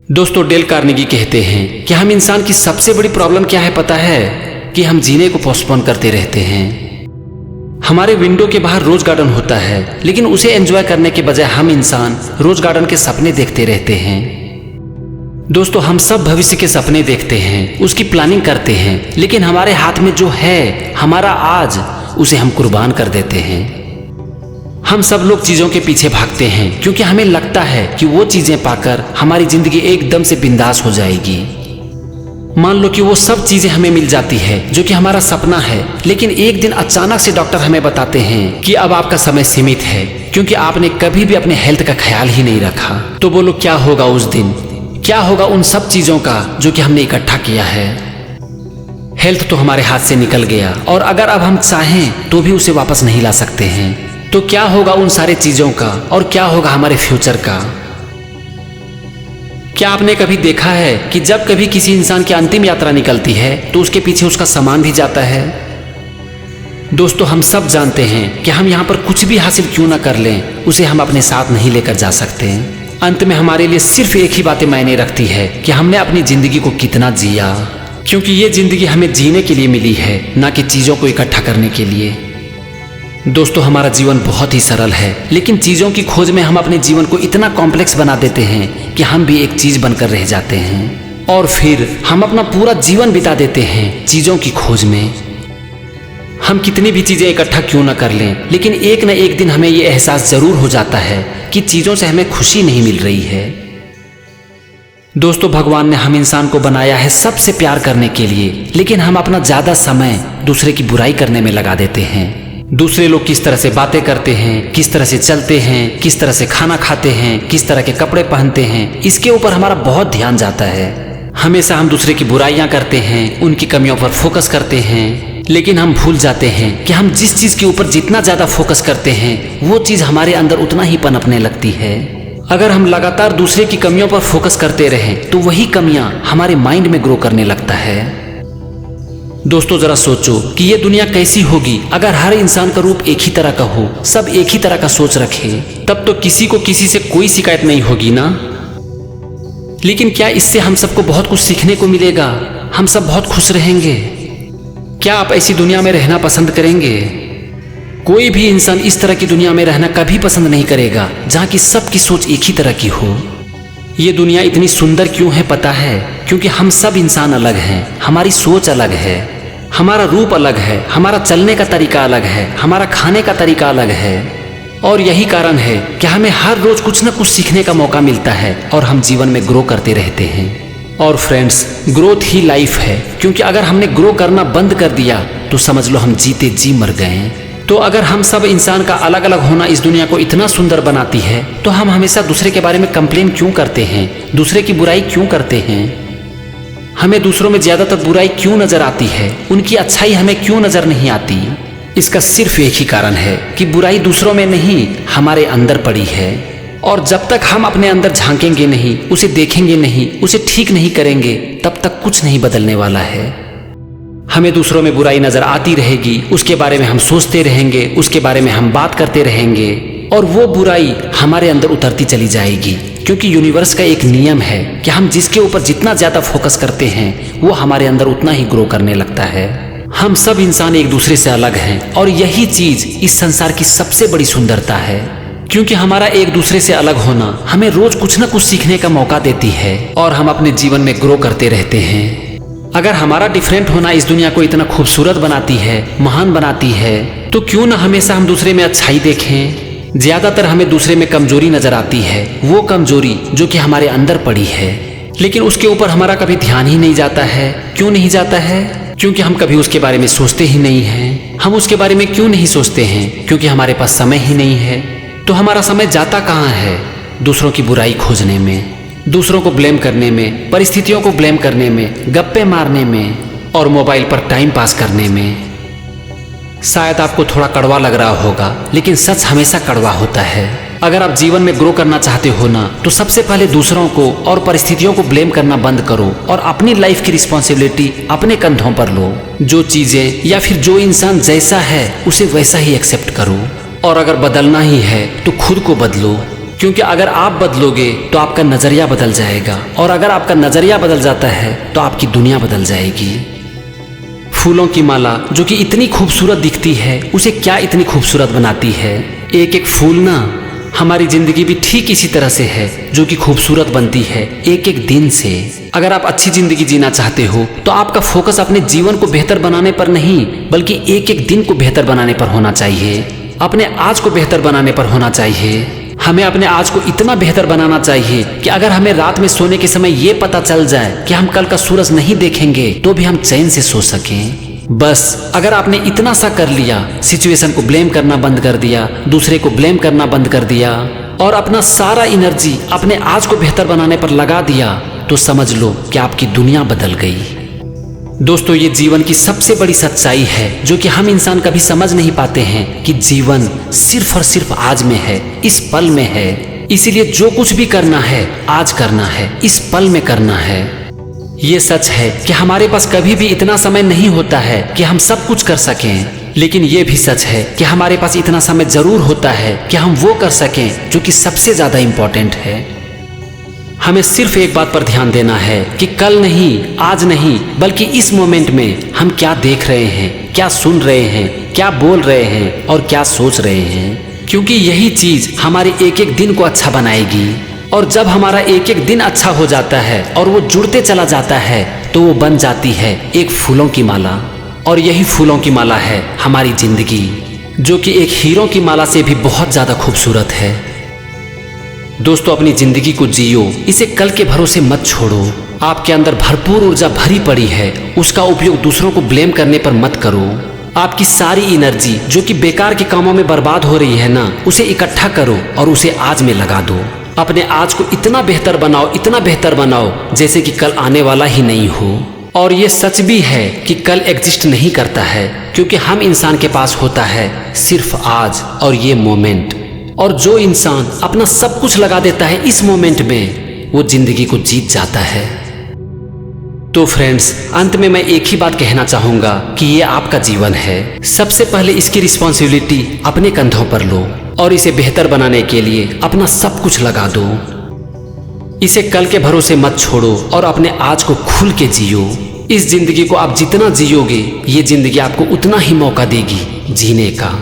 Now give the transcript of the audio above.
दोस्तों, Dale Carnegie कहते हैं कि हम इंसान की सबसे बड़ी प्रॉब्लम क्या है पता है? कि हम जीने को पोस्टपोन करते रहते हैं। हमारे विंडो के बाहर रोज गार्डन होता है, लेकिन उसे एंजॉय करने के बजाय हम इंसान रोज गार्डन के सपने देखते रहते हैं। दोस्तों, हम सब भविष्य के सपने देखते हैं, उसकी प्लानिंग करते हैं, लेकिन हमारे हाथ में जो है हमारा आज, उसे हम कुर्बान कर देते हैं। हम सब लोग चीजों के पीछे भागते हैं क्योंकि हमें लगता है कि वो चीजें पाकर हमारी जिंदगी एकदम से बिंदास हो जाएगी। मान लो कि वो सब चीजें हमें मिल जाती है जो कि हमारा सपना है, लेकिन एक दिन अचानक से डॉक्टर हमें बताते हैं कि अब आपका समय सीमित है क्योंकि आपने कभी भी अपने हेल्थ का ख्याल ही नहीं रखा। तो बोलो, क्या होगा उस दिन? क्या होगा उन सब चीजों का जो कि हमने इकट्ठा किया है? हेल्थ तो हमारे हाथ से निकल गया और अगर अब हम चाहें तो भी उसे वापस नहीं ला सकते हैं। तो क्या होगा उन सारे चीजों का और क्या होगा हमारे फ्यूचर का? क्या आपने कभी देखा है कि जब कभी किसी इंसान की अंतिम यात्रा निकलती है तो उसके पीछे उसका सामान भी जाता है? दोस्तों, हम सब जानते हैं कि हम यहाँ पर कुछ भी हासिल क्यों ना कर लें, उसे हम अपने साथ नहीं लेकर जा सकते। अंत में हमारे लिए सिर्फ एक ही बात मायने रखती है कि हमने अपनी जिंदगी को कितना जिया, क्योंकि ये जिंदगी हमें जीने के लिए मिली है, ना कि चीजों को इकट्ठा करने के लिए। दोस्तों, हमारा जीवन बहुत ही सरल है, लेकिन चीजों की खोज में हम अपने जीवन को इतना कॉम्प्लेक्स बना देते हैं कि हम भी एक चीज बनकर रह जाते हैं और फिर हम अपना पूरा जीवन बिता देते हैं चीजों की खोज में। हम कितनी भी चीजें इकट्ठा क्यों ना कर लें, लेकिन एक न एक दिन हमें यह एहसास जरूर हो जाता है कि चीजों से हमें खुशी नहीं मिल रही है। दोस्तों, भगवान ने हम इंसान को बनाया है सबसे प्यार करने के लिए, लेकिन हम अपना ज्यादा समय दूसरे की बुराई करने में लगा देते हैं। दूसरे लोग किस तरह से बातें करते हैं, किस तरह से चलते हैं, किस तरह से खाना खाते हैं, किस तरह के कपड़े पहनते हैं, इसके ऊपर हमारा बहुत ध्यान जाता है। हमेशा हम दूसरे की बुराइयां करते हैं, उनकी कमियों पर फोकस करते हैं, लेकिन हम भूल जाते हैं कि हम जिस चीज के ऊपर जितना ज्यादा फोकस करते हैं वो चीज हमारे अंदर उतना ही पनपने लगती है। अगर हम लगातार दूसरे की कमियों पर फोकस करते रहें तो वही कमियां हमारे माइंड में ग्रो करने लगता है। दोस्तों, जरा सोचो कि ये दुनिया कैसी होगी अगर हर इंसान का रूप एक ही तरह का हो, सब एक ही तरह का सोच रखे। तब तो किसी को किसी से कोई शिकायत नहीं होगी ना। लेकिन क्या इससे हम सबको बहुत कुछ सीखने को मिलेगा? हम सब बहुत खुश रहेंगे? क्या आप ऐसी दुनिया में रहना पसंद करेंगे? कोई भी इंसान इस तरह की दुनिया में रहना कभी पसंद नहीं करेगा जहाँ की सबकी सोच एक ही तरह की हो। ये दुनिया इतनी सुंदर क्यों है पता है? क्योंकि हम सब इंसान अलग हैं, हमारी सोच अलग है, हमारा रूप अलग है, हमारा चलने का तरीका अलग है, हमारा खाने का तरीका अलग है। और यही कारण है कि हमें हर रोज कुछ न कुछ सीखने का मौका मिलता है और हम जीवन में ग्रो करते रहते हैं। और फ्रेंड्स, ग्रोथ ही लाइफ है, क्योंकि अगर हमने ग्रो करना बंद कर दिया तो समझ लो हम जीते जी मर गए। तो अगर हम सब इंसान का अलग अलग होना इस दुनिया को इतना सुंदर बनाती है तो हम हमेशा दूसरे के बारे में कंप्लेन क्यों करते हैं, दूसरे की बुराई क्यों करते हैं? हमें दूसरों में ज्यादातर बुराई क्यों नजर आती है, उनकी अच्छाई हमें क्यों नजर नहीं आती? इसका सिर्फ एक ही कारण है कि बुराई दूसरों में नहीं, हमारे अंदर पड़ी है। और जब तक हम अपने अंदर झांकेंगे नहीं, उसे देखेंगे नहीं, उसे ठीक नहीं करेंगे, तब तक कुछ नहीं बदलने वाला है। हमें दूसरों में बुराई नजर आती रहेगी, उसके बारे में हम सोचते रहेंगे, उसके बारे में हम बात करते रहेंगे और वो बुराई हमारे अंदर उतरती चली जाएगी। क्योंकि यूनिवर्स का एक नियम है कि हम जिसके ऊपर जितना ज्यादा फोकस करते हैं वो हमारे अंदर उतना ही ग्रो करने लगता है। हम सब इंसान एक दूसरे से अलग हैं और यही चीज इस संसार की सबसे बड़ी सुंदरता है, क्योंकि हमारा एक दूसरे से अलग होना हमें रोज कुछ न कुछ सीखने का मौका देती है और हम अपने जीवन में ग्रो करते रहते हैं। अगर हमारा डिफरेंट होना इस दुनिया को इतना खूबसूरत बनाती है, महान बनाती है, तो क्यों ना हमेशा हम दूसरे में अच्छाई देखें। ज्यादातर हमें दूसरे में कमजोरी नजर आती है, वो कमजोरी जो कि हमारे अंदर पड़ी है, लेकिन उसके ऊपर हमारा कभी ध्यान ही नहीं जाता है। क्यों नहीं जाता है? क्योंकि हम कभी उसके बारे में सोचते ही नहीं हैं। हम उसके बारे में क्यों नहीं सोचते हैं? क्योंकि हमारे पास समय ही नहीं है। तो हमारा समय जाता कहाँ है? दूसरों की बुराई खोजने में, दूसरों को ब्लेम करने में, परिस्थितियों को ब्लेम करने में, गप्पे मारने में और मोबाइल पर टाइम पास करने में। शायद आपको थोड़ा कड़वा लग रहा होगा, लेकिन सच हमेशा कड़वा होता है। अगर आप जीवन में ग्रो करना चाहते हो ना, तो सबसे पहले दूसरों को और परिस्थितियों को ब्लेम करना बंद करो और अपनी लाइफ की रिस्पॉन्सिबिलिटी अपने कंधों पर लो। जो चीजें या फिर जो इंसान जैसा है उसे वैसा ही एक्सेप्ट करो। और अगर बदलना ही है तो खुद को बदलो, क्योंकि अगर आप बदलोगे तो आपका नजरिया बदल जाएगा, और अगर आपका नजरिया बदल जाता है तो आपकी दुनिया बदल जाएगी। फूलों की माला जो कि इतनी खूबसूरत दिखती है, उसे क्या इतनी खूबसूरत बनाती है? एक एक फूल ना, हमारी जिंदगी भी ठीक इसी तरह से है जो कि खूबसूरत बनती है एक एक दिन से। अगर आप अच्छी जिंदगी जीना चाहते हो तो आपका फोकस अपने जीवन को बेहतर बनाने पर नहीं, बल्कि एक एक दिन को बेहतर बनाने पर होना चाहिए। अपने आज को बेहतर बनाने पर होना चाहिए। हमें अपने आज को इतना बेहतर बनाना चाहिए कि अगर हमें रात में सोने के समय ये पता चल जाए कि हम कल का सूरज नहीं देखेंगे तो भी हम चैन से सो सकें। बस अगर आपने इतना सा कर लिया, सिचुएशन को ब्लेम करना बंद कर दिया, दूसरे को ब्लेम करना बंद कर दिया और अपना सारा एनर्जी अपने आज को बेहतर बनाने पर लगा दिया, तो समझ लो कि आपकी दुनिया बदल गई। दोस्तों, ये जीवन की सबसे बड़ी सच्चाई है जो कि हम इंसान कभी समझ नहीं पाते हैं कि जीवन सिर्फ और सिर्फ आज में है, इस पल में है। इसीलिए जो कुछ भी करना है आज करना है, इस पल में करना है। ये सच है कि हमारे पास कभी भी इतना समय नहीं होता है कि हम सब कुछ कर सकें, लेकिन ये भी सच है कि हमारे पास इतना समय जरूर होता है कि हम वो कर सकें जो कि सबसे ज्यादा इम्पोर्टेंट है। हमें सिर्फ एक बात पर ध्यान देना है कि कल नहीं, आज नहीं, बल्कि इस मोमेंट में हम क्या देख रहे हैं, क्या सुन रहे हैं, क्या बोल रहे हैं और क्या सोच रहे हैं, क्योंकि यही चीज हमारे एक एक दिन को अच्छा बनाएगी। और जब हमारा एक एक दिन अच्छा हो जाता है और वो जुड़ते चला जाता है तो वो बन जाती है एक फूलों की माला। और यही फूलों की माला है हमारी जिंदगी, जो कि एक हीरों की माला से भी बहुत ज्यादा खूबसूरत है। दोस्तों, अपनी जिंदगी को जियो, इसे कल के भरोसे मत छोड़ो। आपके अंदर भरपूर ऊर्जा भरी पड़ी है, उसका उपयोग दूसरों को ब्लेम करने पर मत करो। आपकी सारी एनर्जी जो कि बेकार के कामों में बर्बाद हो रही है ना, उसे इकट्ठा करो और उसे आज में लगा दो। अपने आज को इतना बेहतर बनाओ, इतना बेहतर बनाओ जैसे कि कल आने वाला ही नहीं हो। और ये सच भी है कि कल एग्जिस्ट नहीं करता है, क्योंकि हम इंसान के पास होता है सिर्फ आज और ये मोमेंट। और जो इंसान अपना सब कुछ लगा देता है इस मोमेंट में, वो जिंदगी को जीत जाता है। तो फ्रेंड्स, अंत में मैं एक ही बात कहना चाहूंगा कि ये आपका जीवन है। सबसे पहले इसकी रिस्पॉन्सिबिलिटी अपने कंधों पर लो और इसे बेहतर बनाने के लिए अपना सब कुछ लगा दो। इसे कल के भरोसे मत छोड़ो और अपने आज को खुल के जियो। इस जिंदगी को आप जितना जियोगे, ये जिंदगी आपको उतना ही मौका देगी जीने का।